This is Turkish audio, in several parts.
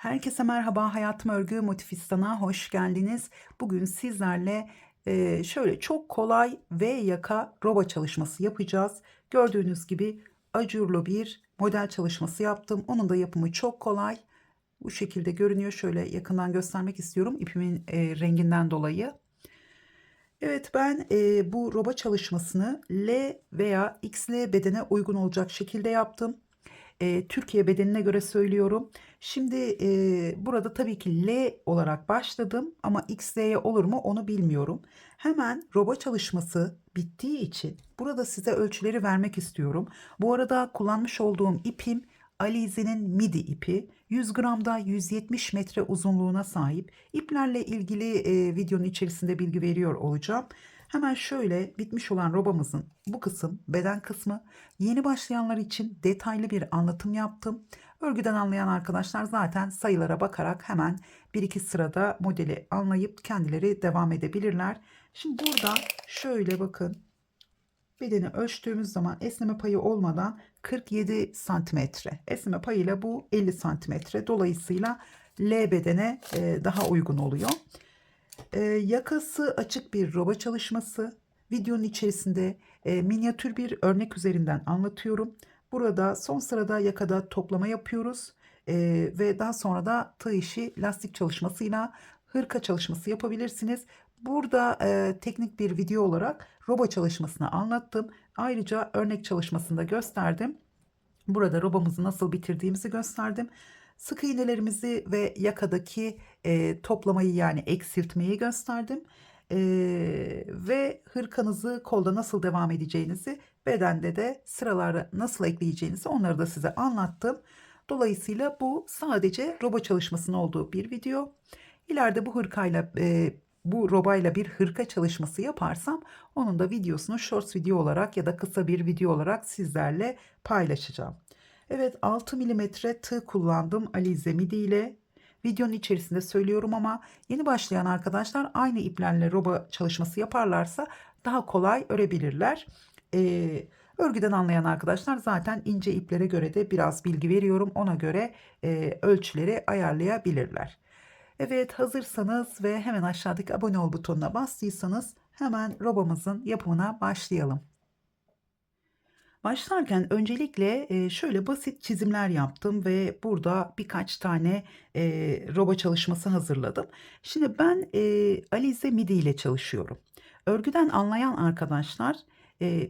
Herkese merhaba, Hayatım Örgü Motifistan'a hoş geldiniz. Bugün sizlerle şöyle çok kolay V yaka roba çalışması yapacağız. Gördüğünüz gibi ajurlu bir model çalışması yaptım. Onun da yapımı çok kolay. Bu şekilde görünüyor. Şöyle yakından göstermek istiyorum ipimin renginden dolayı. Evet, ben bu roba çalışmasını L veya XL bedene uygun olacak şekilde yaptım. Türkiye bedenine göre söylüyorum. Şimdi burada tabii ki L olarak başladım ama XL'ye olur mu onu bilmiyorum. Hemen roba çalışması bittiği için burada size ölçüleri vermek istiyorum. Bu arada kullanmış olduğum ipim Alize'nin midi ipi. 100 gramda 170 metre uzunluğuna sahip. İplerle ilgili videonun içerisinde bilgi veriyor olacağım. Hemen şöyle bitmiş olan robamızın bu kısım beden kısmı. Yeni başlayanlar için detaylı bir anlatım yaptım. Örgüden anlayan arkadaşlar zaten sayılara bakarak hemen bir iki sırada modeli anlayıp kendileri devam edebilirler. Şimdi burada şöyle bakın. Bedeni ölçtüğümüz zaman esneme payı olmadan 47 santimetre. Esneme payıyla bu 50 santimetre. Dolayısıyla L bedene daha uygun oluyor. Yakası açık bir roba çalışması. Videonun içerisinde minyatür bir örnek üzerinden anlatıyorum. Burada son sırada yakada toplama yapıyoruz. Ve daha sonra da tığ işi lastik çalışmasıyla hırka çalışması yapabilirsiniz. Burada teknik bir video olarak roba çalışmasını anlattım. Ayrıca örnek çalışmasını da gösterdim. Burada robamızı nasıl bitirdiğimizi gösterdim. Sık iğnelerimizi ve yakadaki toplamayı yani eksiltmeyi gösterdim. Ve hırkanızı kolda nasıl devam edeceğinizi, bedende de sıraları nasıl ekleyeceğinizi onları da size anlattım. Dolayısıyla bu sadece roba çalışmasının olduğu bir video. İleride bu hırkayla bu robayla bir hırka çalışması yaparsam onun da videosunu shorts video olarak ya da kısa bir video olarak sizlerle paylaşacağım. Evet, 6 milimetre tığ kullandım Alize midi ile. Videonun içerisinde söylüyorum ama yeni başlayan arkadaşlar aynı iplerle roba çalışması yaparlarsa daha kolay örebilirler. Örgüden anlayan arkadaşlar zaten ince iplere göre de biraz bilgi veriyorum. Ona göre ölçüleri ayarlayabilirler. Evet, hazırsanız ve hemen aşağıdaki abone ol butonuna bastıysanız hemen robamızın yapımına başlayalım. Başlarken öncelikle şöyle basit çizimler yaptım ve burada birkaç tane roba çalışması hazırladım. Şimdi ben Alize midi ile çalışıyorum. Örgüden anlayan arkadaşlar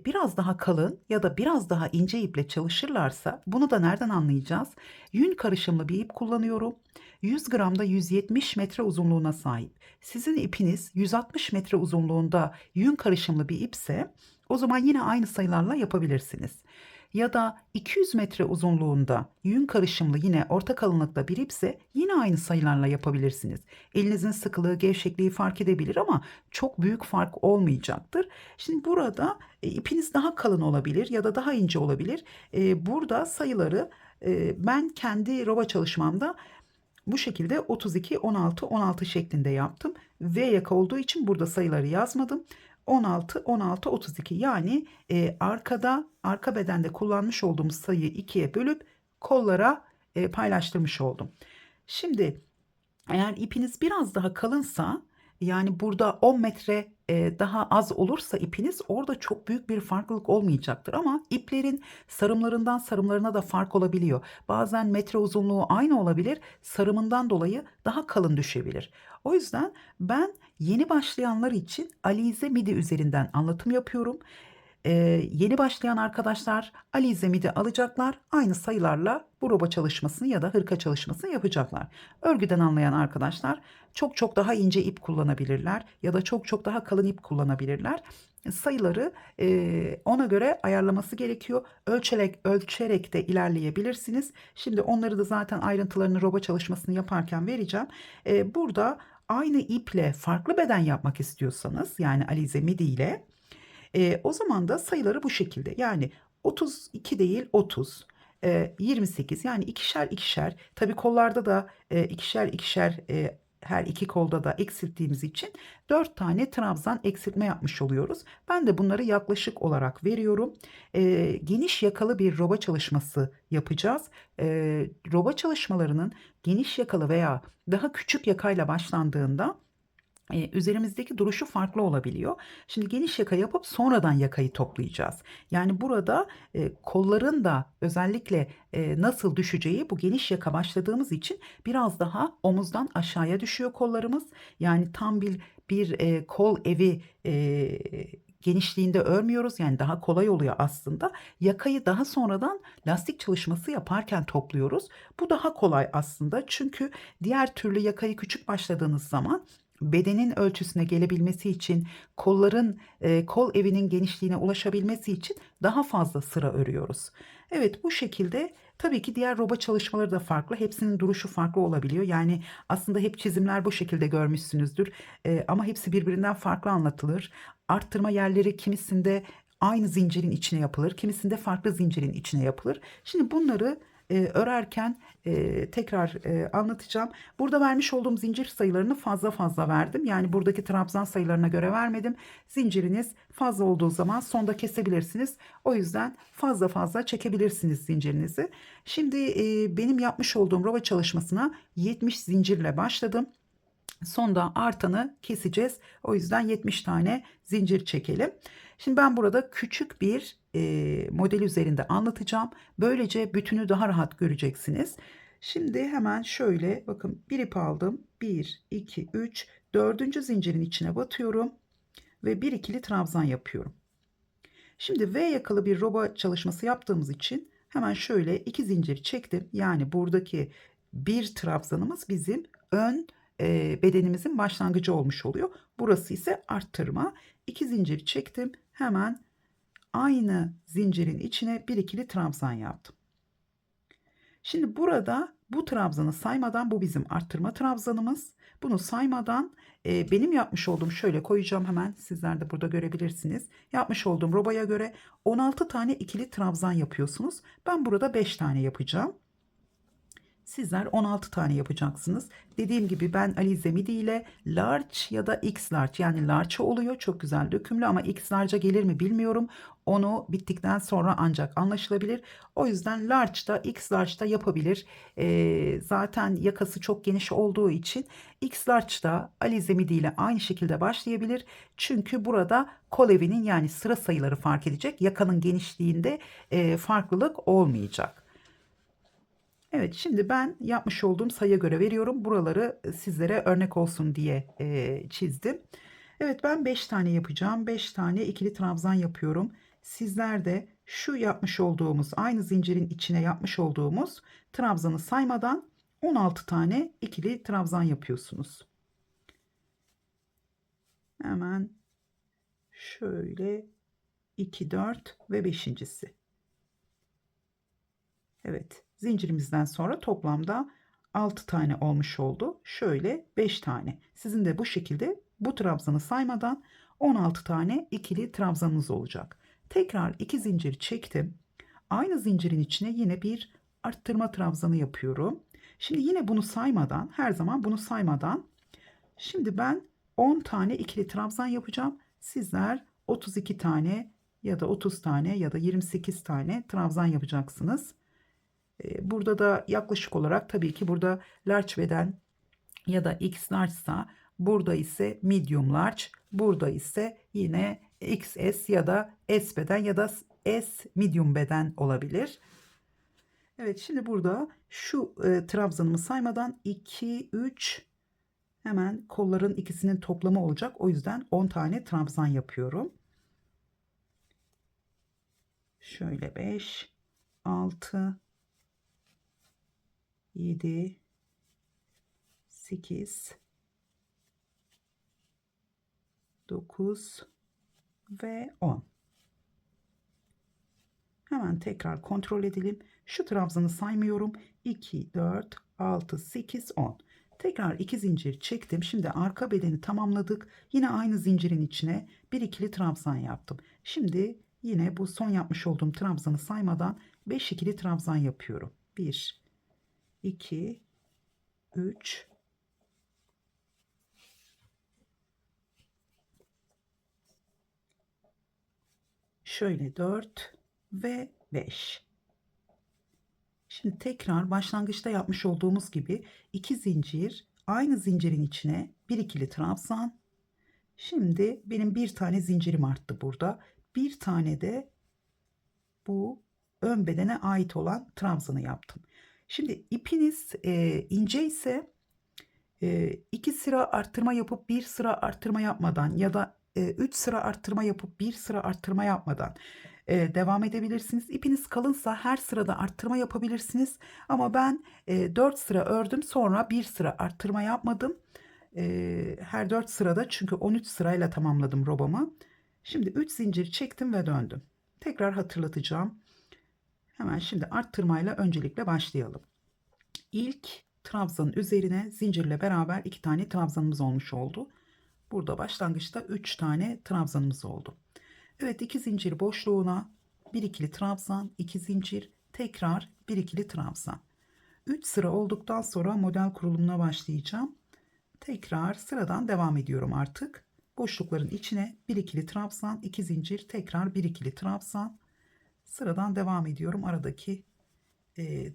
biraz daha kalın ya da biraz daha ince iple çalışırlarsa bunu da nereden anlayacağız? Yün karışımlı bir ip kullanıyorum. 100 gramda 170 metre uzunluğuna sahip. Sizin ipiniz 160 metre uzunluğunda yün karışımlı bir ipse o zaman yine aynı sayılarla yapabilirsiniz. Ya da 200 metre uzunluğunda yün karışımlı yine orta kalınlıkta bir ipse yine aynı sayılarla yapabilirsiniz. Elinizin sıkılığı, gevşekliği fark edebilir ama çok büyük fark olmayacaktır. Şimdi burada ipiniz daha kalın olabilir ya da daha ince olabilir. Burada sayıları ben kendi roba çalışmamda bu şekilde 32, 16, 16 şeklinde yaptım. V yaka olduğu için burada sayıları yazmadım. 16, 16, 32 yani arka bedende kullanmış olduğumuz sayıyı ikiye bölüp kollara paylaştırmış oldum. Şimdi eğer ipiniz biraz daha kalınsa yani burada 10 metre daha az olursa ipiniz orada çok büyük bir farklılık olmayacaktır. Ama iplerin sarımlarından sarımlarına da fark olabiliyor. Bazen metre uzunluğu aynı olabilir, sarımından dolayı daha kalın düşebilir. O yüzden ben yeni başlayanlar için Alize midi üzerinden anlatım yapıyorum. Yeni başlayan arkadaşlar Alize midi alacaklar. Aynı sayılarla bu roba çalışmasını ya da hırka çalışmasını yapacaklar. Örgüden anlayan arkadaşlar çok çok daha ince ip kullanabilirler ya da çok çok daha kalın ip kullanabilirler. Sayıları ona göre ayarlaması gerekiyor. Ölçerek de ilerleyebilirsiniz. Şimdi onları da zaten ayrıntılarını roba çalışmasını yaparken vereceğim. Burada aynı iple farklı beden yapmak istiyorsanız yani Alize midi ile o zaman da sayıları bu şekilde. Yani 32 değil 30, 28 yani ikişer ikişer. Tabii kollarda da ikişer ikişer her iki kolda da eksilttiğimiz için 4 tane trabzan eksiltme yapmış oluyoruz. Ben de bunları yaklaşık olarak veriyorum. Geniş yakalı bir roba çalışması yapacağız. Roba çalışmalarının geniş yakalı veya daha küçük yakayla başlandığında üzerimizdeki duruşu farklı olabiliyor. Şimdi geniş yaka yapıp sonradan yakayı toplayacağız. Yani burada kolların da özellikle nasıl düşeceği, bu geniş yaka başladığımız için biraz daha omuzdan aşağıya düşüyor kollarımız. Yani tam bir kol evi genişliğinde örmüyoruz. Yani daha kolay oluyor aslında. Yakayı daha sonradan lastik çalışması yaparken topluyoruz. Bu daha kolay aslında. Çünkü diğer türlü yakayı küçük başladığınız zaman bedenin ölçüsüne gelebilmesi için, kolların kol evinin genişliğine ulaşabilmesi için daha fazla sıra örüyoruz. Evet, bu şekilde. Tabii ki diğer roba çalışmaları da farklı. Hepsinin duruşu farklı olabiliyor. Yani aslında hep çizimler bu şekilde görmüşsünüzdür. Ama hepsi birbirinden farklı anlatılır. Arttırma yerleri kimisinde aynı zincirin içine yapılır, kimisinde farklı zincirin içine yapılır. Şimdi bunları örerken tekrar anlatacağım. Burada vermiş olduğum zincir sayılarını fazla fazla verdim. Yani buradaki trabzan sayılarına göre vermedim. Zinciriniz fazla olduğu zaman sonda kesebilirsiniz. O yüzden fazla fazla çekebilirsiniz zincirinizi. Şimdi benim yapmış olduğum rova çalışmasına 70 zincirle başladım. Sonda artanı keseceğiz. O yüzden 70 tane zincir çekelim. Şimdi ben burada küçük bir model üzerinde anlatacağım. Böylece bütünü daha rahat göreceksiniz. Şimdi hemen şöyle bakın, bir ip aldım. 1, 2, 3, dördüncü zincirin içine batıyorum ve bir ikili trabzan yapıyorum. Şimdi V yakalı bir roba çalışması yaptığımız için hemen şöyle 2 zincir çektim. Yani buradaki bir trabzanımız bizim ön bedenimizin başlangıcı olmuş oluyor. Burası ise arttırma. 2 zincir çektim. Hemen aynı zincirin içine bir ikili trabzan yaptım. Şimdi burada bu trabzanı saymadan, bu bizim arttırma trabzanımız. Bunu saymadan benim yapmış olduğum, şöyle koyacağım hemen, sizler de burada görebilirsiniz. Yapmış olduğum robaya göre 16 tane ikili trabzan yapıyorsunuz. Ben burada 5 tane yapacağım. Sizler 16 tane yapacaksınız. Dediğim gibi ben Alize Midi ile large ya da X large, yani large oluyor. Çok güzel dökümlü ama X large'a gelir mi bilmiyorum. Onu bittikten sonra ancak anlaşılabilir. O yüzden large da X large da yapabilir. Zaten yakası çok geniş olduğu için X large da Alize Midi ile aynı şekilde başlayabilir. Çünkü burada kol evinin, yani sıra sayıları fark edecek. Yakanın genişliğinde farklılık olmayacak. Evet, şimdi ben yapmış olduğum sayıya göre veriyorum. Buraları sizlere örnek olsun diye çizdim. Evet, ben 5 tane yapacağım. 5 tane ikili trabzan yapıyorum. Sizler de şu yapmış olduğumuz, aynı zincirin içine yapmış olduğumuz trabzanı saymadan 16 tane ikili trabzan yapıyorsunuz. Hemen şöyle 2, 4 ve beşincisi. Evet, zincirimizden sonra toplamda 6 tane olmuş oldu. Şöyle 5 tane. Sizin de bu şekilde bu trabzanı saymadan 16 tane ikili trabzanınız olacak. Tekrar 2 zincir çektim. Aynı zincirin içine yine bir arttırma trabzanı yapıyorum. Şimdi yine bunu saymadan, her zaman bunu saymadan, şimdi ben 10 tane ikili trabzan yapacağım. Sizler 32 tane ya da 30 tane ya da 28 tane trabzan yapacaksınız. Burada da yaklaşık olarak, tabii ki burada large beden ya da X large'sa, burada ise medium large, burada ise yine XS ya da S beden ya da S medium beden olabilir. Evet, şimdi burada şu trabzanımı saymadan 2, 3, hemen kolların ikisinin toplamı olacak. O yüzden 10 tane trabzan yapıyorum. Şöyle 5, 6, 7, 8, 9 ve 10. Hemen tekrar kontrol edelim. Şu trabzanı saymıyorum. 2, 4, 6, 8, 10. Tekrar 2 zincir çektim. Şimdi arka bedeni tamamladık. Yine aynı zincirin içine bir ikili trabzan yaptım. Şimdi yine bu son yapmış olduğum trabzanı saymadan 5 ikili trabzan yapıyorum. 1, 2, 3, Şöyle 4 ve 5. Şimdi tekrar başlangıçta yapmış olduğumuz gibi 2 zincir, aynı zincirin içine bir ikili trabzan. Şimdi benim bir tane zincirim arttı burada. Bir tane de bu ön bedene ait olan trabzanı yaptım. Şimdi ipiniz ince ise 2 sıra arttırma yapıp bir sıra arttırma yapmadan ya da 3 sıra arttırma yapıp bir sıra arttırma yapmadan devam edebilirsiniz. İpiniz kalınsa her sırada arttırma yapabilirsiniz. Ama ben 4 sıra ördüm, sonra bir sıra arttırma yapmadım. Her 4 sırada, çünkü 13 sırayla tamamladım robamı. Şimdi 3 zincir çektim ve döndüm. Tekrar hatırlatacağım. Hemen şimdi arttırmayla öncelikle başlayalım. İlk trabzanın üzerine zincirle beraber 2 tane trabzanımız olmuş oldu. Burada başlangıçta 3 tane trabzanımız oldu. Evet, 2 zincir boşluğuna bir ikili trabzan, 2 zincir, tekrar bir ikili trabzan. 3 sıra olduktan sonra model kurulumuna başlayacağım. Tekrar sıradan devam ediyorum artık. Boşlukların içine bir ikili trabzan, 2 zincir, tekrar bir ikili trabzan. Sıradan devam ediyorum aradaki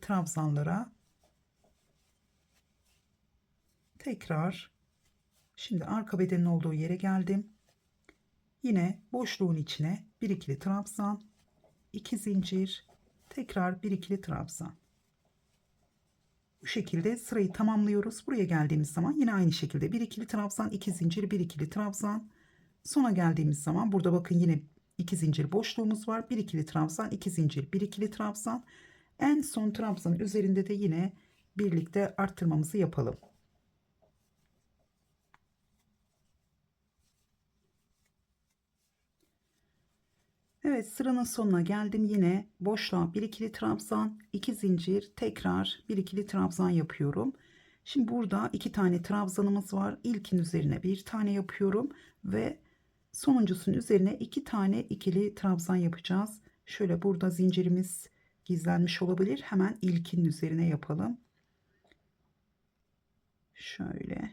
trabzanlara. Tekrar şimdi arka bedenin olduğu yere geldim. Yine boşluğun içine bir ikili trabzan, 2 zincir, tekrar bir ikili trabzan. Bu şekilde sırayı tamamlıyoruz. Buraya geldiğimiz zaman yine aynı şekilde bir ikili trabzan, 2 zincir, bir ikili trabzan. Sona geldiğimiz zaman burada bakın yine 2 zincir boşluğumuz var. Bir ikili trabzan, 2 zincir, bir ikili trabzan. En son trabzanın üzerinde de yine birlikte arttırmamızı yapalım. Evet, sıranın sonuna geldim. Yine boşluğa bir ikili trabzan, 2 zincir, tekrar bir ikili trabzan yapıyorum. Şimdi burada 2 tane trabzanımız var. İlkin üzerine bir tane yapıyorum ve sonuncusunun üzerine 2 tane ikili trabzan yapacağız. Şöyle burada zincirimiz gizlenmiş olabilir. Hemen ilkinin üzerine yapalım. Şöyle.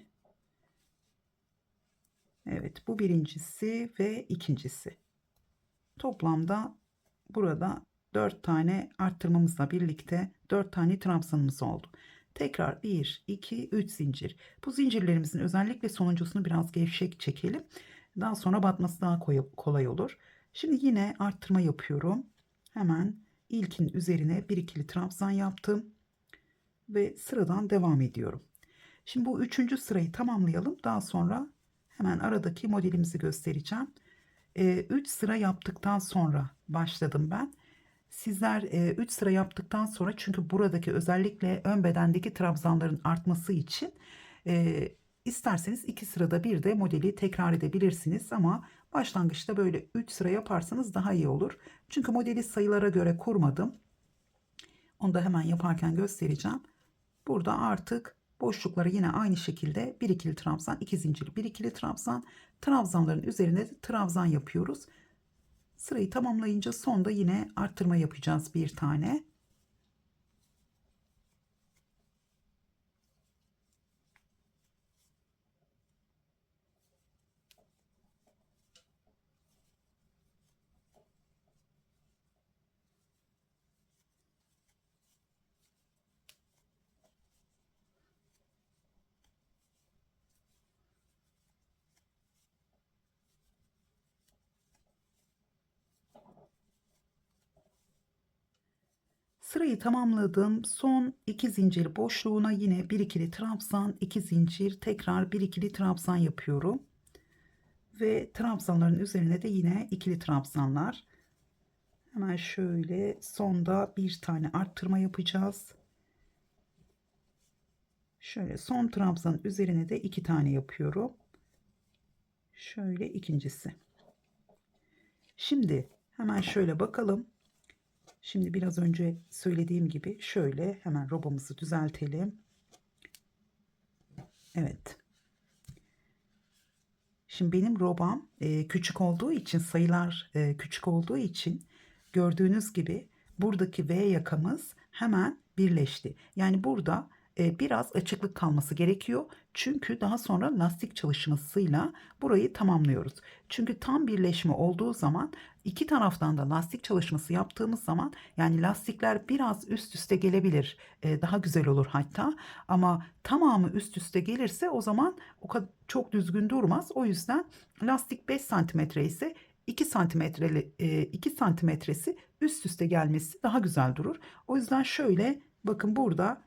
Evet, bu birincisi ve ikincisi. Toplamda burada 4 tane arttırmamızla birlikte 4 tane trabzanımız oldu. Tekrar 1, 2, 3 zincir. Bu zincirlerimizin özellikle sonuncusunu biraz gevşek çekelim. Daha sonra batması daha kolay olur. Şimdi yine arttırma yapıyorum. Hemen ilkin üzerine bir ikili trabzan yaptım. Ve sıradan devam ediyorum. Şimdi bu üçüncü sırayı tamamlayalım. Daha sonra hemen aradaki modelimizi göstereceğim. 3 sıra yaptıktan sonra başladım ben. Sizler 3 sıra yaptıktan sonra, çünkü buradaki özellikle ön bedendeki trabzanların artması için isterseniz 2 sırada bir de modeli tekrar edebilirsiniz, ama başlangıçta böyle 3 sıra yaparsanız daha iyi olur. Çünkü modeli sayılara göre kurmadım. Onu da hemen yaparken göstereceğim. Burada artık boşlukları yine aynı şekilde bir ikili trabzan, 2 zincir, bir ikili trabzan, trabzanların üzerine trabzan yapıyoruz. Sırayı tamamlayınca sonda yine arttırma yapacağız bir tane. Sırayı tamamladım. Son 2 zincir boşluğuna yine bir ikili trabzan, 2 zincir, tekrar bir ikili trabzan yapıyorum. Ve trabzanların üzerine de yine ikili trabzanlar. Hemen şöyle sonda bir tane arttırma yapacağız. Şöyle son trabzanın üzerine de 2 tane yapıyorum. Şöyle ikincisi. Şimdi hemen şöyle bakalım. Şimdi biraz önce söylediğim gibi şöyle hemen robamızı düzeltelim. Evet. Şimdi benim robam küçük olduğu için, sayılar küçük olduğu için, gördüğünüz gibi buradaki V yakamız hemen birleşti. Yani burada biraz açıklık kalması gerekiyor. Çünkü daha sonra lastik çalışmasıyla burayı tamamlıyoruz. Çünkü tam birleşme olduğu zaman iki taraftan da lastik çalışması yaptığımız zaman yani lastikler biraz üst üste gelebilir. Daha güzel olur hatta. Ama tamamı üst üste gelirse o zaman o kadar çok düzgün durmaz. O yüzden lastik 5 santimetre ise 2 santimetreli 2 santimetresi üst üste gelmesi daha güzel durur. O yüzden şöyle bakın burada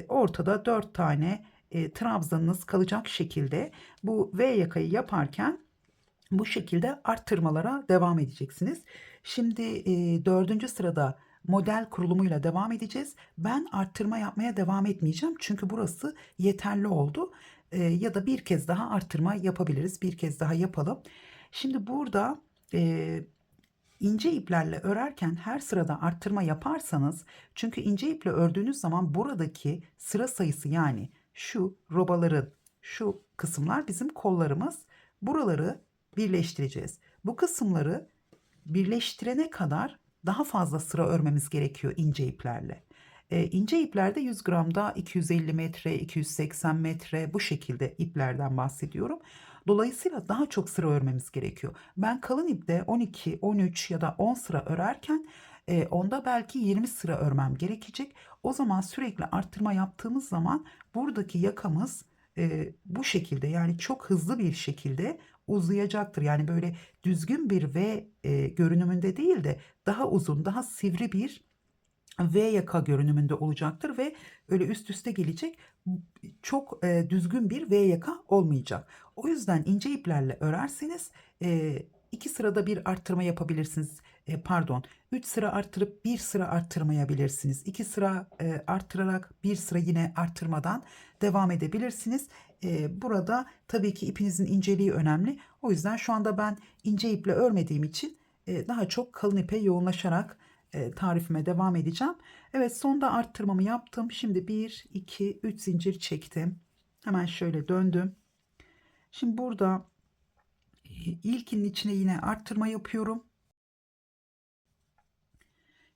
ortada 4 tane trabzanınız kalacak şekilde bu V yakayı yaparken bu şekilde arttırmalara devam edeceksiniz. Şimdi 4. sırada model kurulumuyla devam edeceğiz. Ben arttırma yapmaya devam etmeyeceğim. Çünkü burası yeterli oldu. Ya da bir kez daha arttırma yapabiliriz. Bir kez daha yapalım. Şimdi burada ince iplerle örerken her sırada arttırma yaparsanız çünkü ince iple ördüğünüz zaman buradaki sıra sayısı yani şu robaların şu kısımlar bizim kollarımız. Buraları birleştireceğiz. Bu kısımları birleştirene kadar daha fazla sıra örmemiz gerekiyor ince iplerle. İnce iplerde 100 gramda 250 metre, 280 metre bu şekilde iplerden bahsediyorum. Dolayısıyla daha çok sıra örmemiz gerekiyor. Ben kalın ipte 12, 13 ya da 10 sıra örerken onda belki 20 sıra örmem gerekecek. O zaman sürekli arttırma yaptığımız zaman buradaki yakamız bu şekilde yani çok hızlı bir şekilde uzayacaktır. Yani böyle düzgün bir V görünümünde değil de daha uzun, daha sivri bir V yaka görünümünde olacaktır ve öyle üst üste gelecek çok düzgün bir V yaka olmayacak. O yüzden ince iplerle örerseniz 2 sırada bir arttırma yapabilirsiniz. Pardon, 3 sıra arttırıp bir sıra arttırmayabilirsiniz. 2 sıra arttırarak bir sıra yine arttırmadan devam edebilirsiniz. Burada tabii ki ipinizin inceliği önemli. O yüzden şu anda ben ince iple örmediğim için daha çok kalın ipe yoğunlaşarak tarifime devam edeceğim. Evet, sonda arttırmamı yaptım. Şimdi 1, 2, 3 zincir çektim. Hemen şöyle döndüm. Şimdi burada ilkinin içine yine arttırma yapıyorum.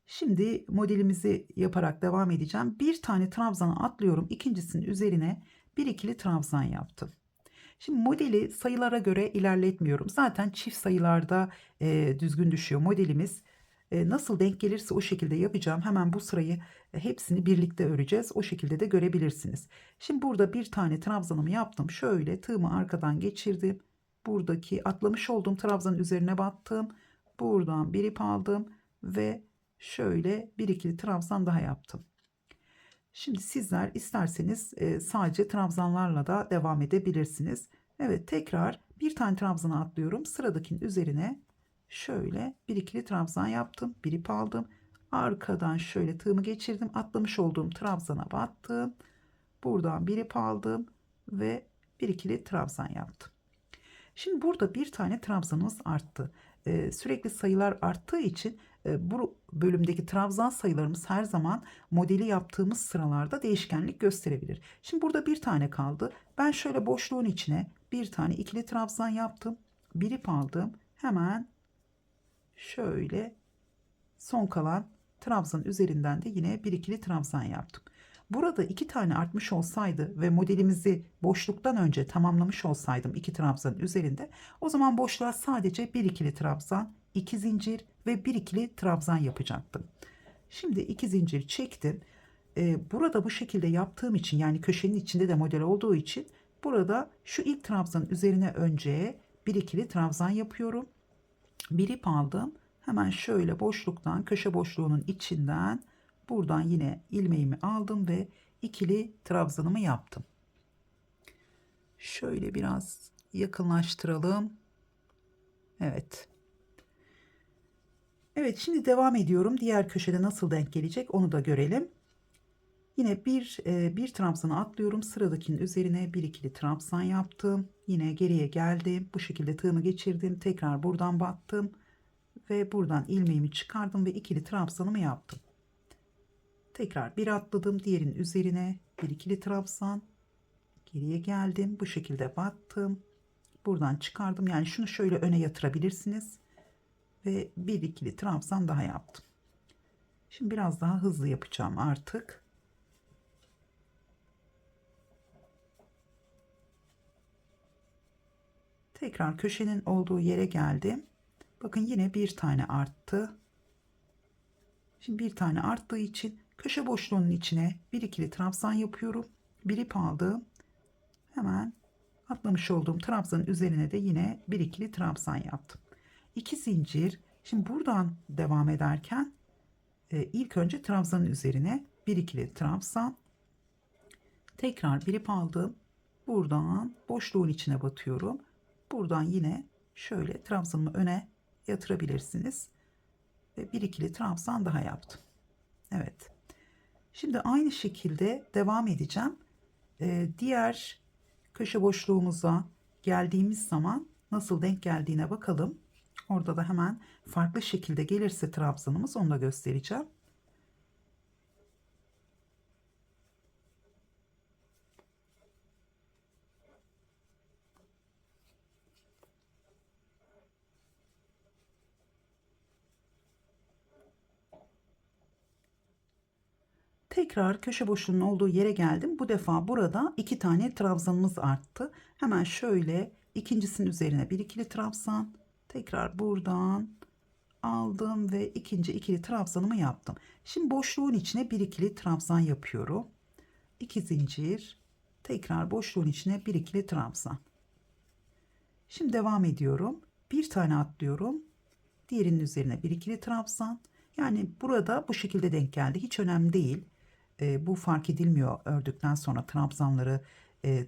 Şimdi modelimizi yaparak devam edeceğim. Bir tane trabzan atlıyorum. İkincisinin üzerine bir ikili trabzan yaptım. Şimdi modeli sayılara göre ilerletmiyorum. Zaten çift sayılarda düzgün düşüyor modelimiz. Nasıl denk gelirse o şekilde yapacağım. Hemen bu sırayı hepsini birlikte öreceğiz. O şekilde de görebilirsiniz. Şimdi burada bir tane trabzanımı yaptım. Şöyle tığımı arkadan geçirdim. Buradaki atlamış olduğum trabzanın üzerine battım. Buradan bir ip aldım ve şöyle bir ikili trabzan daha yaptım. Şimdi sizler isterseniz sadece trabzanlarla da devam edebilirsiniz. Evet, tekrar bir tane trabzana atlıyorum. Sıradakinin üzerine şöyle bir ikili trabzan yaptım. Bir ip aldım. Arkadan şöyle tığımı geçirdim. Atlamış olduğum trabzana battım. Buradan bir ip aldım ve bir ikili trabzan yaptım. Şimdi burada bir tane trabzanımız arttı. Sürekli sayılar arttığı için bu bölümdeki trabzan sayılarımız her zaman modeli yaptığımız sıralarda değişkenlik gösterebilir. Şimdi burada bir tane kaldı. Ben şöyle boşluğun içine bir tane ikili trabzan yaptım. Bir ip aldım. Hemen şöyle son kalan trabzan üzerinden de yine bir ikili trabzan yaptım. Burada 2 tane artmış olsaydı ve modelimizi boşluktan önce tamamlamış olsaydım 2 trabzan üzerinde, o zaman boşluğa sadece bir ikili trabzan, 2 zincir ve bir ikili trabzan yapacaktım. Şimdi 2 zincir çektim. Burada bu şekilde yaptığım için yani köşenin içinde de model olduğu için burada şu ilk trabzanın üzerine önce bir ikili trabzan yapıyorum. Bir ip aldım. Hemen şöyle boşluktan, köşe boşluğunun içinden buradan yine ilmeğimi aldım ve ikili trabzanımı yaptım. Şöyle biraz yakınlaştıralım. Evet. Evet, şimdi devam ediyorum. Diğer köşede nasıl denk gelecek onu da görelim. Yine bir trabzanı atlıyorum. Sıradakinin üzerine bir ikili trabzan yaptım. Yine geriye geldim. Bu şekilde tığımı geçirdim. Tekrar buradan battım ve buradan ilmeğimi çıkardım ve ikili trabzanımı yaptım. Tekrar bir atladım, diğerinin üzerine bir ikili trabzan, geriye geldim, bu şekilde battım, buradan çıkardım. Yani şunu şöyle öne yatırabilirsiniz ve bir ikili trabzan daha yaptım. Şimdi biraz daha hızlı yapacağım artık. Tekrar köşenin olduğu yere geldim. Bakın yine bir tane arttı. Şimdi bir tane arttığı için köşe boşluğunun içine bir ikili trabzan yapıyorum. Bir ip aldım. Hemen atlamış olduğum trabzanın üzerine de yine bir ikili trabzan yaptım. 2 zincir. Şimdi buradan devam ederken ilk önce trabzanın üzerine bir ikili trabzan. Tekrar bir ip aldım. Buradan boşluğun içine batıyorum. Buradan yine şöyle trabzanımı öne yatırabilirsiniz. Ve bir ikili trabzan daha yaptım. Evet. Şimdi aynı şekilde devam edeceğim. Diğer köşe boşluğumuza geldiğimiz zaman nasıl denk geldiğine bakalım. Orada da hemen farklı şekilde gelirse trabzanımız, onu da göstereceğim. Tekrar köşe boşluğunun olduğu yere geldim. Bu defa burada 2 tane trabzanımız arttı. Hemen şöyle ikincisinin üzerine bir ikili trabzan. Tekrar buradan aldım ve ikinci ikili trabzanımı yaptım. Şimdi boşluğun içine bir ikili trabzan yapıyorum. 2 zincir. Tekrar boşluğun içine bir ikili trabzan. Şimdi devam ediyorum. Bir tane atlıyorum. Diğerinin üzerine bir ikili trabzan. Yani burada bu şekilde denk geldi. Hiç önemli değil. Bu fark edilmiyor ördükten sonra trabzanları,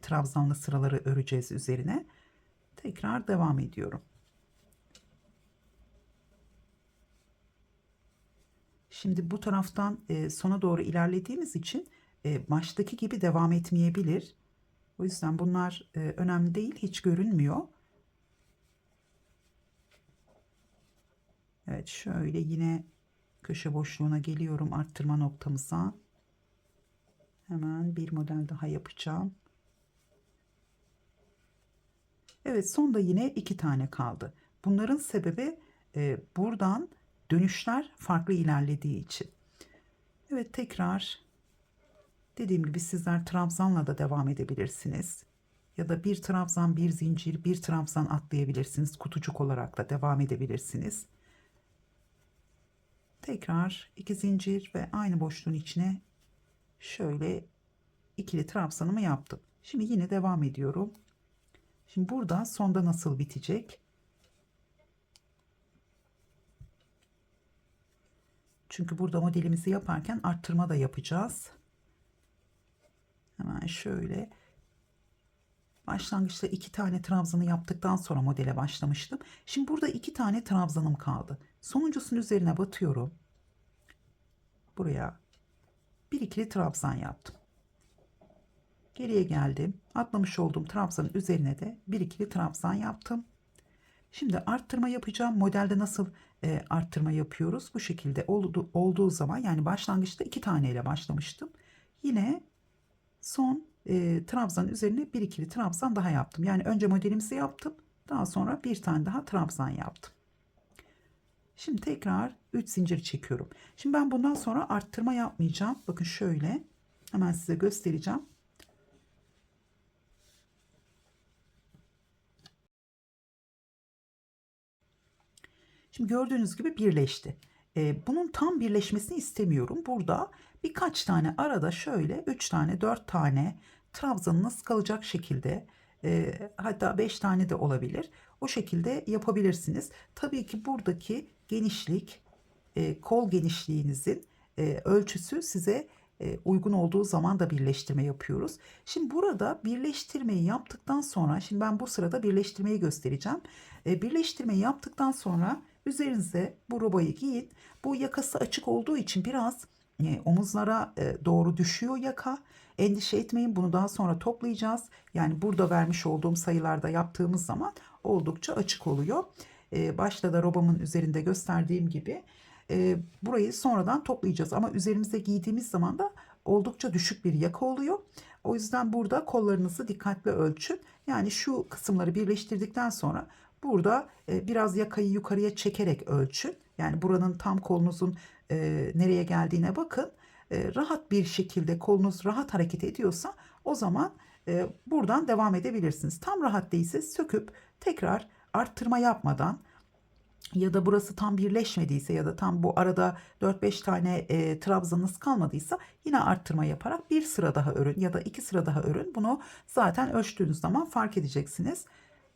trabzanlı sıraları öreceğiz üzerine. Tekrar devam ediyorum. Şimdi bu taraftan sona doğru ilerlediğimiz için baştaki gibi devam etmeyebilir. O yüzden bunlar önemli değil, hiç görünmüyor. Evet, şöyle yine köşe boşluğuna geliyorum, arttırma noktamıza. Hemen bir model daha yapacağım. Evet, sonda yine 2 tane kaldı. Bunların sebebi buradan dönüşler farklı ilerlediği için. Evet, tekrar dediğim gibi sizler trabzanla da devam edebilirsiniz. Ya da bir trabzan, bir zincir, bir trabzan atlayabilirsiniz. Kutucuk olarak da devam edebilirsiniz. Tekrar 2 zincir ve aynı boşluğun içine şöyle ikili trabzanımı yaptım. Şimdi yine devam ediyorum. Şimdi burada sonda nasıl bitecek? Çünkü burada modelimizi yaparken arttırma da yapacağız. Hemen şöyle başlangıçta 2 tane trabzanı yaptıktan sonra modele başlamıştım. Şimdi burada 2 tane trabzanım kaldı. Sonuncusunun üzerine batıyorum. Buraya bir ikili trabzan yaptım. Geriye geldim. Atlamış olduğum trabzanın üzerine de bir ikili trabzan yaptım. Şimdi arttırma yapacağım. Modelde nasıl arttırma yapıyoruz? Bu şekilde olduğu zaman, yani başlangıçta 2 tane ile başlamıştım. Yine son trabzanın üzerine bir ikili trabzan daha yaptım. Yani önce modelimizi yaptım. Daha sonra bir tane daha trabzan yaptım. Şimdi tekrar 3 zincir çekiyorum. Şimdi ben bundan sonra arttırma yapmayacağım. Bakın şöyle hemen size göstereceğim. Şimdi gördüğünüz gibi birleşti. Bunun tam birleşmesini istemiyorum. Burada birkaç tane arada şöyle 3 tane 4 tane trabzanınız kalacak şekilde, hatta 5 tane de olabilir. O şekilde yapabilirsiniz. Tabii ki buradaki genişlik, kol genişliğinizin ölçüsü size uygun olduğu zaman da birleştirme yapıyoruz. Şimdi burada birleştirmeyi yaptıktan sonra, şimdi ben bu sırada birleştirmeyi göstereceğim. Birleştirmeyi yaptıktan sonra üzerinize bu robayı giyin. Bu yakası açık olduğu için biraz omuzlara doğru düşüyor yaka. Endişe etmeyin, bunu daha sonra toplayacağız. Yani burada vermiş olduğum sayılarda yaptığımız zaman oldukça açık oluyor. Başta da robamın üzerinde gösterdiğim gibi burayı sonradan toplayacağız. Ama üzerimize giydiğimiz zaman da oldukça düşük bir yaka oluyor. O yüzden burada kollarınızı dikkatli ölçün. Yani şu kısımları birleştirdikten sonra burada biraz yakayı yukarıya çekerek ölçün. Yani buranın tam kolunuzun nereye geldiğine bakın. rahat bir şekilde kolunuz rahat hareket ediyorsa o zaman buradan devam edebilirsiniz. Tam rahat değilse söküp tekrar arttırma yapmadan ya da burası tam birleşmediyse ya da tam bu arada 4-5 tane trabzanınız kalmadıysa yine arttırma yaparak bir sıra daha örün ya da 2 sıra daha örün. Bunu zaten ölçtüğünüz zaman fark edeceksiniz.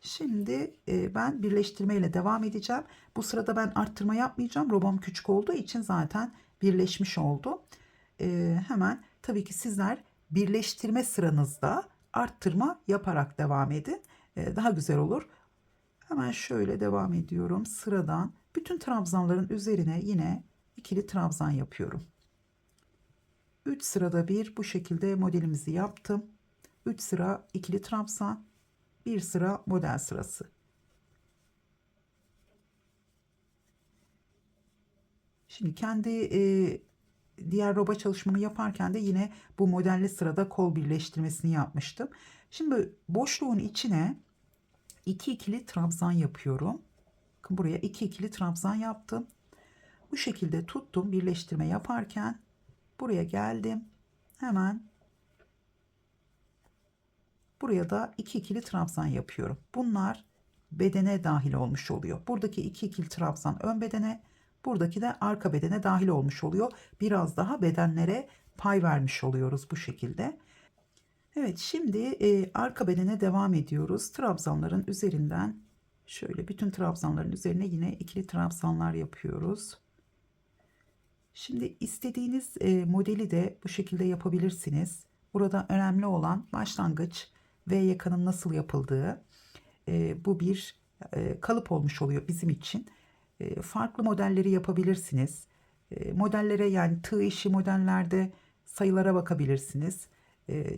Şimdi ben birleştirme ile devam edeceğim. Bu sırada ben arttırma yapmayacağım. Robam küçük olduğu için zaten birleşmiş oldu. Hemen tabii ki sizler birleştirme sıranızda arttırma yaparak devam edin. Daha güzel olur. Hemen şöyle devam ediyorum. Sıradan bütün trabzanların üzerine yine ikili trabzan yapıyorum. 3 sırada bir bu şekilde modelimizi yaptım. 3 sıra ikili trabzan, 1 sıra model sırası. Şimdi kendi diğer roba çalışmamı yaparken de yine bu modelli sırada kol birleştirmesini yapmıştım. Şimdi boşluğun içine 2 ikili trabzan yapıyorum. Bakın buraya 2 ikili trabzan yaptım. Bu şekilde tuttum birleştirme yaparken buraya geldim. Hemen buraya da 2 ikili trabzan yapıyorum. Bunlar bedene dahil olmuş oluyor. Buradaki 2 ikili trabzan ön bedene, buradaki de arka bedene dahil olmuş oluyor. Biraz daha bedenlere pay vermiş oluyoruz bu şekilde. Evet, şimdi arka bedene devam ediyoruz. Trabzanların üzerinden şöyle bütün trabzanların üzerine yine ikili trabzanlar yapıyoruz. Şimdi istediğiniz modeli de bu şekilde yapabilirsiniz. Burada önemli olan başlangıç ve yakanın nasıl yapıldığı. Bu bir kalıp olmuş oluyor bizim için. Farklı modelleri yapabilirsiniz. Modellere yani tığ işi modellerde sayılara bakabilirsiniz.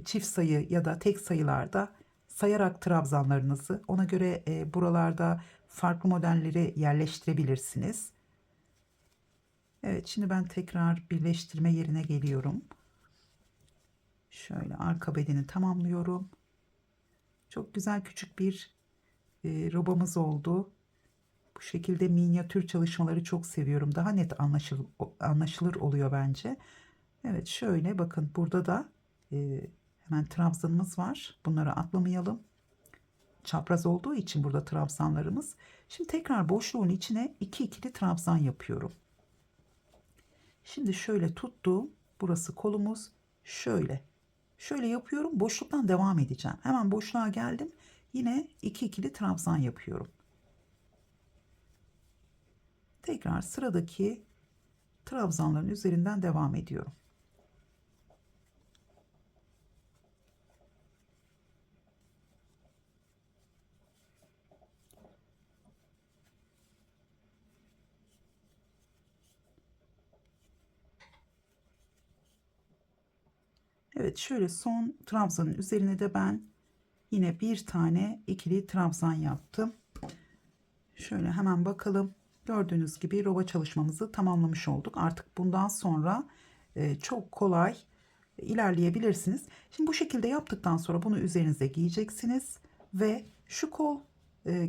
Çift sayı ya da tek sayılarda sayarak trabzanlarınızı ona göre buralarda farklı modelleri yerleştirebilirsiniz. Evet, şimdi ben tekrar birleştirme yerine geliyorum. Şöyle arka bedeni tamamlıyorum. Çok güzel küçük bir robamız oldu. Bu şekilde minyatür çalışmaları çok seviyorum. Daha net anlaşılır oluyor bence. Evet, şöyle bakın burada da hemen trabzanımız var. Bunları atlamayalım. Çapraz olduğu için burada trabzanlarımız. Şimdi tekrar boşluğun içine 2 ikili trabzan yapıyorum. Şimdi şöyle tuttum. Burası kolumuz. Şöyle yapıyorum. Boşluktan devam edeceğim. Hemen boşluğa geldim. Yine 2 ikili trabzan yapıyorum. Tekrar sıradaki trabzanların üzerinden devam ediyorum. Evet, şöyle son trabzanın üzerine de ben yine bir tane ikili trabzan yaptım. Şöyle hemen bakalım. Gördüğünüz gibi roba çalışmamızı tamamlamış olduk. Artık bundan sonra çok kolay ilerleyebilirsiniz. Şimdi bu şekilde yaptıktan sonra bunu üzerinize giyeceksiniz ve şu kol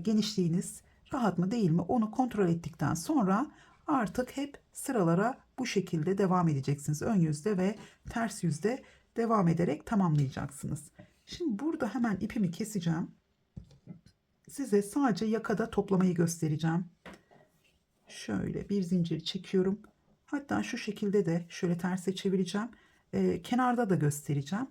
genişliğiniz rahat mı değil mi onu kontrol ettikten sonra artık hep sıralara bu şekilde devam edeceksiniz. Ön yüzde ve ters yüzde devam ederek tamamlayacaksınız. Şimdi burada hemen ipimi keseceğim. Size sadece yakada toplamayı göstereceğim. Şöyle bir zincir çekiyorum. Hatta şu şekilde de şöyle terse çevireceğim. Kenarda da göstereceğim.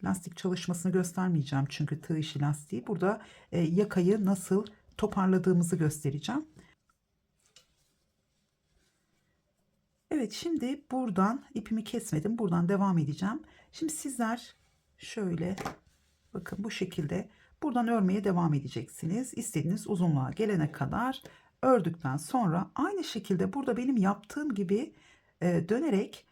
Lastik çalışmasını göstermeyeceğim çünkü tığ işi lastiği. Burada yakayı nasıl toparladığımızı göstereceğim. Evet, şimdi buradan ipimi kesmedim. Buradan devam edeceğim. Şimdi sizler şöyle bakın bu şekilde buradan örmeye devam edeceksiniz. İstediğiniz uzunluğa gelene kadar ördükten sonra aynı şekilde burada benim yaptığım gibi dönerek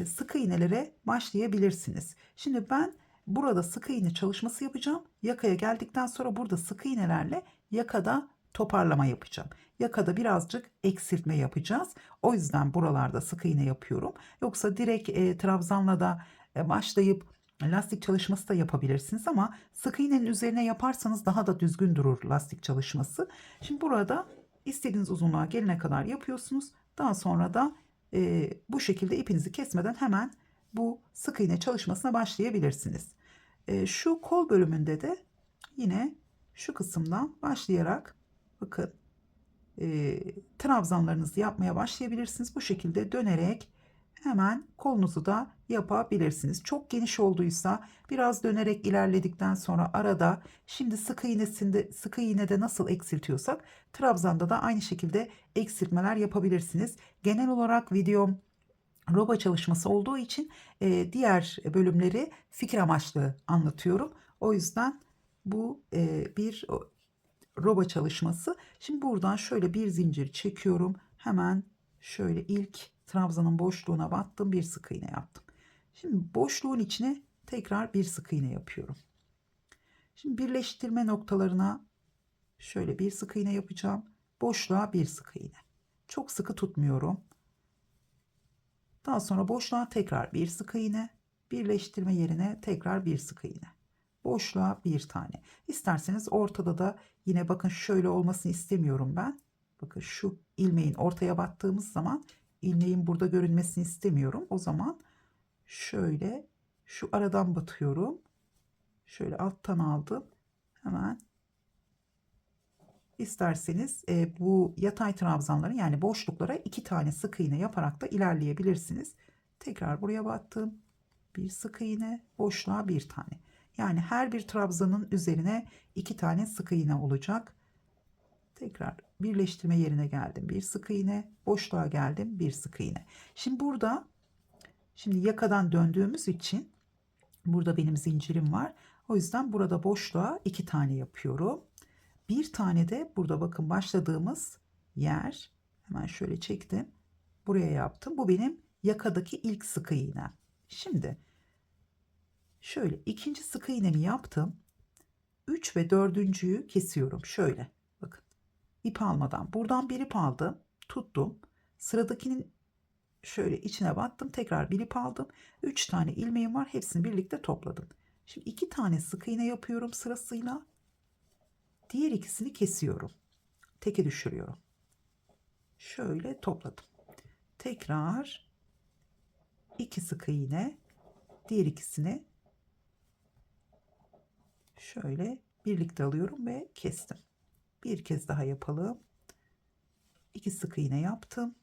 sık iğnelere başlayabilirsiniz. Şimdi ben burada sık iğne çalışması yapacağım. Yakaya geldikten sonra burada sık iğnelerle yakada toparlama yapacağım. Yakada birazcık eksiltme yapacağız. O yüzden buralarda sık iğne yapıyorum. Yoksa direkt trabzanla da başlayıp lastik çalışması da yapabilirsiniz ama sık iğnenin üzerine yaparsanız daha da düzgün durur lastik çalışması. Şimdi burada istediğiniz uzunluğa gelene kadar yapıyorsunuz. Daha sonra da bu şekilde ipinizi kesmeden hemen bu sık iğne çalışmasına başlayabilirsiniz. Şu kol bölümünde de yine şu kısımdan başlayarak bakın trabzanlarınızı yapmaya başlayabilirsiniz. Bu şekilde dönerek hemen kolunuzu da yapabilirsiniz. Çok geniş olduysa biraz dönerek ilerledikten sonra arada, şimdi sık iğnede nasıl eksiltiyorsak trabzanda da aynı şekilde eksiltmeler yapabilirsiniz. Genel olarak videom roba çalışması olduğu için diğer bölümleri fikir amaçlı anlatıyorum. O yüzden bu bir roba çalışması. Şimdi buradan şöyle bir zincir çekiyorum. Hemen şöyle ilk trabzanın boşluğuna battım, bir sık iğne yaptım. Şimdi boşluğun içine tekrar bir sık iğne yapıyorum. Şimdi birleştirme noktalarına şöyle bir sık iğne yapacağım. Boşluğa bir sık iğne. Çok sıkı tutmuyorum. Daha sonra boşluğa tekrar bir sık iğne. Birleştirme yerine tekrar bir sık iğne. Boşluğa bir tane. İsterseniz ortada da yine bakın şöyle olmasını istemiyorum ben. Bakın şu ilmeğin ortaya battığımız zaman ilmeğin burada görünmesini istemiyorum. O zaman şöyle şu aradan batıyorum. Şöyle alttan aldım. Hemen isterseniz bu yatay trabzanların yani boşluklara 2 tane sık iğne yaparak da ilerleyebilirsiniz. Tekrar buraya battım. Bir sık iğne, boşluğa bir tane. Yani her bir trabzanın üzerine 2 tane sık iğne olacak. Tekrar birleştirme yerine geldim. Bir sık iğne, boşluğa geldim. Bir sık iğne. Şimdi burada yakadan döndüğümüz için burada benim zincirim var. O yüzden burada boşluğa 2 tane yapıyorum. Bir tane de burada bakın başladığımız yer, hemen şöyle çektim. Buraya yaptım. Bu benim yakadaki ilk sık iğnem. Şimdi şöyle ikinci sık iğnemi yaptım. 3 ve dördüncüyü kesiyorum. Şöyle bakın. İp almadan buradan bir ip aldım. Tuttum. Sıradakinin şöyle içine battım. Tekrar bir ip aldım. 3 tane ilmeğim var. Hepsini birlikte topladım. Şimdi 2 tane sık iğne yapıyorum sırasıyla. Diğer ikisini kesiyorum. Teke düşürüyorum. Şöyle topladım. Tekrar 2 sık iğne. Diğer ikisini şöyle birlikte alıyorum ve kestim. Bir kez daha yapalım. 2 sık iğne yaptım.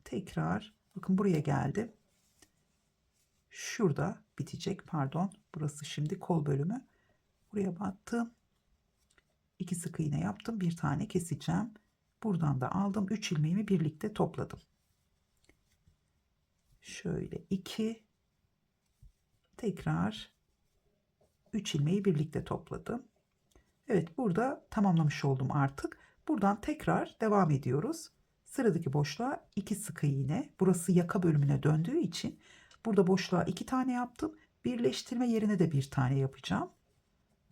Tekrar bakın buraya geldim. Şurada bitecek, pardon. Burası şimdi kol bölümü. Buraya battım. 2 sık iğne yaptım. Bir tane keseceğim. Buradan da aldım. 3 ilmeğimi birlikte topladım. Şöyle 2, tekrar 3 ilmeği birlikte topladım. Evet, burada tamamlamış oldum artık. Buradan tekrar devam ediyoruz. Sıradaki boşluğa 2 sık iğne. Burası yaka bölümüne döndüğü için burada boşluğa 2 tane yaptım. Birleştirme yerine de bir tane yapacağım.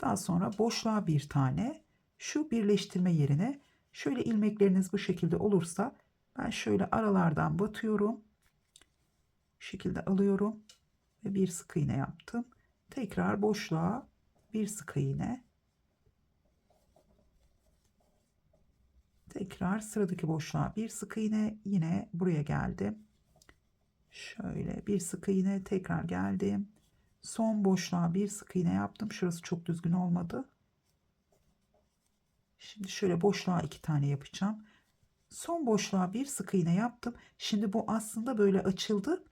Daha sonra boşluğa bir tane. Şu birleştirme yerine şöyle ilmekleriniz bu şekilde olursa ben şöyle aralardan batıyorum. Bu şekilde alıyorum ve bir sık iğne yaptım. Tekrar boşluğa bir sık iğne. Tekrar sıradaki boşluğa bir sık iğne, yine buraya geldim. Şöyle bir sık iğne, tekrar geldim. Son boşluğa bir sık iğne yaptım. Şurası çok düzgün olmadı. Şimdi şöyle boşluğa 2 tane yapacağım. Son boşluğa bir sık iğne yaptım. Şimdi bu aslında böyle açıldı.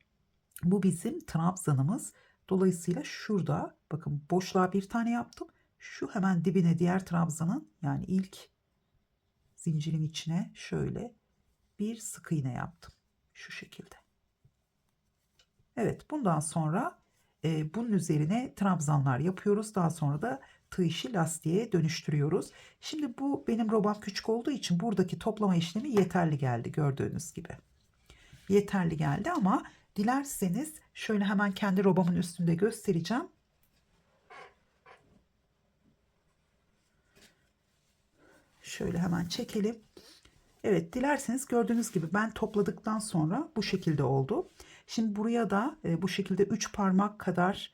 Bu bizim trabzanımız. Dolayısıyla şurada bakın boşluğa bir tane yaptım. Şu hemen dibine diğer trabzanın yani ilk zincirin içine şöyle bir sık iğne yaptım. Şu şekilde. Evet, bundan sonra bunun üzerine trabzanlar yapıyoruz. Daha sonra da tığ işi lastiğe dönüştürüyoruz. Şimdi bu benim robam küçük olduğu için buradaki toplama işlemi yeterli geldi, gördüğünüz gibi. Yeterli geldi ama dilerseniz şöyle hemen kendi robamın üstünde göstereceğim. Şöyle hemen çekelim. Evet, dilerseniz gördüğünüz gibi ben topladıktan sonra bu şekilde oldu. Şimdi buraya da bu şekilde 3 parmak kadar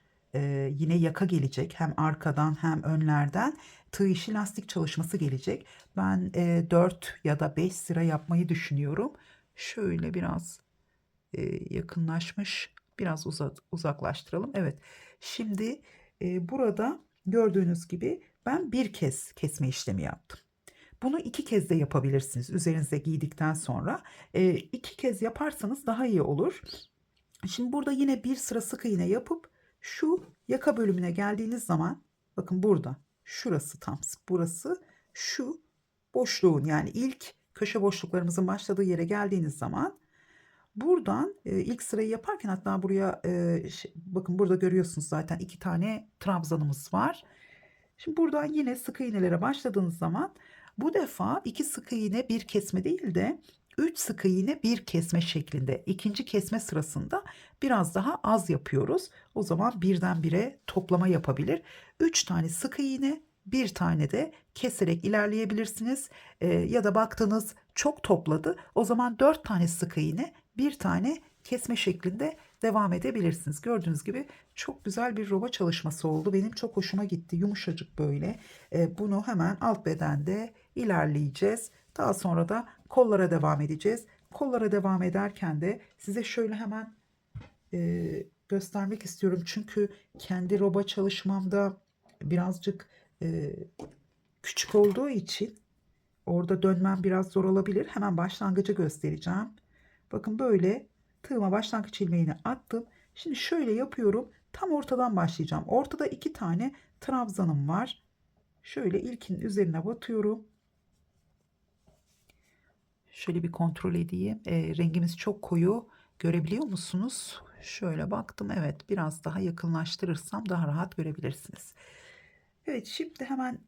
yine yaka gelecek. Hem arkadan hem önlerden tığ işi lastik çalışması gelecek. Ben 4 ya da 5 sıra yapmayı düşünüyorum. Şöyle biraz yakınlaşmış Biraz uzaklaştıralım. Evet. Şimdi burada gördüğünüz gibi ben bir kez kesme işlemi yaptım. Bunu 2 kez de yapabilirsiniz üzerinize giydikten sonra. 2 kez yaparsanız daha iyi olur. Şimdi burada yine bir sıra sık iğne yapıp şu yaka bölümüne geldiğiniz zaman bakın burada şurası tam burası şu boşluğun yani ilk köşe boşluklarımızın başladığı yere geldiğiniz zaman buradan ilk sırayı yaparken hatta buraya bakın burada görüyorsunuz zaten 2 tane trabzanımız var. Şimdi buradan yine sık iğnelere başladığınız zaman bu defa 2 sık iğne bir kesme değil de 3 sık iğne bir kesme şeklinde. İkinci kesme sırasında biraz daha az yapıyoruz. O zaman birden bire toplama yapabilir. 3 tane sık iğne, bir tane de keserek ilerleyebilirsiniz. Ya da baktınız çok topladı. O zaman 4 tane sık iğne, bir tane kesme şeklinde devam edebilirsiniz. Gördüğünüz gibi çok güzel bir roba çalışması oldu. Benim çok hoşuma gitti. Yumuşacık böyle. Bunu hemen alt bedende ilerleyeceğiz. Daha sonra da kollara devam edeceğiz. Kollara devam ederken de size şöyle hemen göstermek istiyorum. Çünkü kendi roba çalışmamda birazcık küçük olduğu için orada dönmem biraz zor olabilir. Hemen başlangıcı göstereceğim. Bakın böyle tığıma başlangıç ilmeğini attım. Şimdi şöyle yapıyorum. Tam ortadan başlayacağım. Ortada 2 tane trabzanım var. Şöyle ilkinin üzerine batıyorum. Şöyle bir kontrol edeyim. Rengimiz çok koyu. Görebiliyor musunuz? Şöyle baktım. Evet, biraz daha yakınlaştırırsam daha rahat görebilirsiniz. Evet, şimdi hemen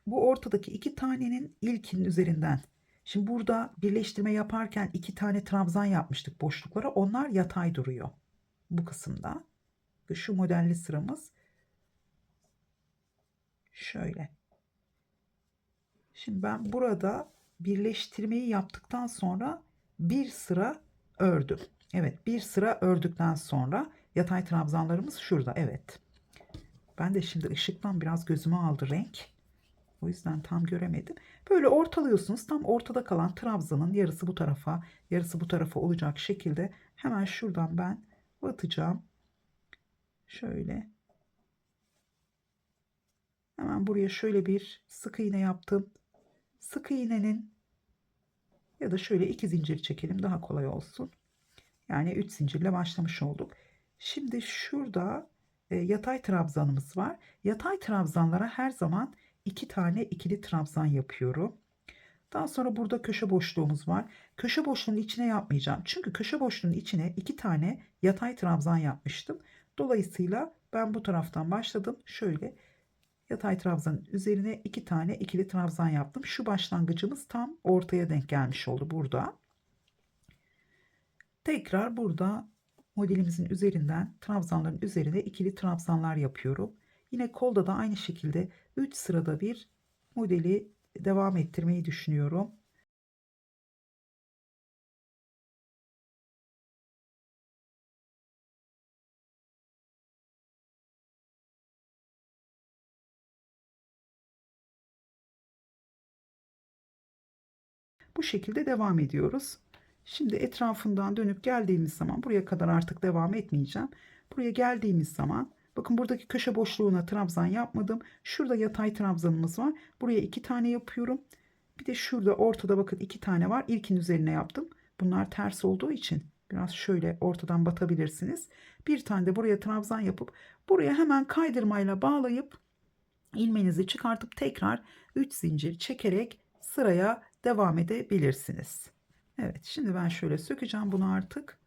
bu ortadaki 2 tanenin ilkinin üzerinden. Şimdi burada birleştirme yaparken 2 tane trabzan yapmıştık boşluklara. Onlar yatay duruyor. Bu kısımda. Şu modelli sıramız. Şöyle. Şimdi ben burada birleştirmeyi yaptıktan sonra bir sıra ördüm. Evet, bir sıra ördükten sonra yatay trabzanlarımız şurada. Evet. Ben de şimdi ışıktan biraz gözüme aldı renk. O yüzden tam göremedim. Böyle ortalıyorsunuz. Tam ortada kalan trabzanın yarısı bu tarafa, yarısı bu tarafa olacak şekilde hemen şuradan ben batacağım. Şöyle. Hemen buraya şöyle bir sık iğne yaptım. Sık iğnenin ya da şöyle 2 zincir çekelim daha kolay olsun. Yani 3 zincirle başlamış olduk. Şimdi şurada yatay trabzanımız var. Yatay trabzanlara her zaman 2 tane ikili trabzan yapıyorum. Daha sonra burada köşe boşluğumuz var. Köşe boşluğunun içine yapmayacağım. Çünkü köşe boşluğunun içine 2 tane yatay trabzan yapmıştım. Dolayısıyla ben bu taraftan başladım. Şöyle yatay trabzanın üzerine 2 tane ikili trabzan yaptım. Şu başlangıcımız tam ortaya denk gelmiş oldu burada. Tekrar burada modelimizin üzerinden trabzanların üzerine ikili trabzanlar yapıyorum. Yine kolda da aynı şekilde 3 sırada bir modeli devam ettirmeyi düşünüyorum. Bu şekilde devam ediyoruz. Şimdi etrafından dönüp geldiğimiz zaman buraya kadar artık devam etmeyeceğim. Buraya geldiğimiz zaman bakın buradaki köşe boşluğuna trabzan yapmadım. Şurada yatay trabzanımız var. Buraya 2 tane yapıyorum. Bir de şurada ortada bakın 2 tane var. İlkin üzerine yaptım. Bunlar ters olduğu için biraz şöyle ortadan batabilirsiniz. Bir tane de buraya trabzan yapıp buraya hemen kaydırmayla bağlayıp ilmeğinizi çıkartıp tekrar 3 zincir çekerek sıraya devam edebilirsiniz. Evet, şimdi ben şöyle sökeceğim bunu artık.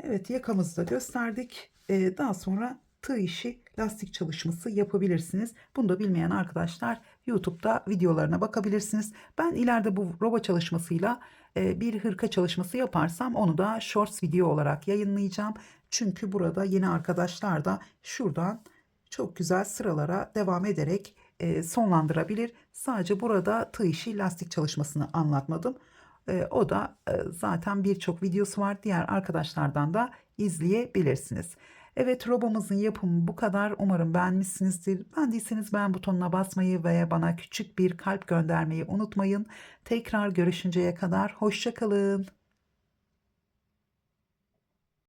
Evet, yakamızı da gösterdik. Daha sonra tığ işi lastik çalışması yapabilirsiniz. Bunu da bilmeyen arkadaşlar YouTube'da videolarına bakabilirsiniz. Ben ileride bu roba çalışmasıyla bir hırka çalışması yaparsam onu da shorts video olarak yayınlayacağım. Çünkü burada yeni arkadaşlar da şuradan çok güzel sıralara devam ederek sonlandırabilir. Sadece burada tığ işi lastik çalışmasını anlatmadım. O da zaten birçok videosu var. Diğer arkadaşlardan da izleyebilirsiniz. Evet, robamızın yapımı bu kadar. Umarım beğenmişsinizdir. Beğendiyseniz beğen butonuna basmayı ve bana küçük bir kalp göndermeyi unutmayın. Tekrar görüşünceye kadar hoşça kalın.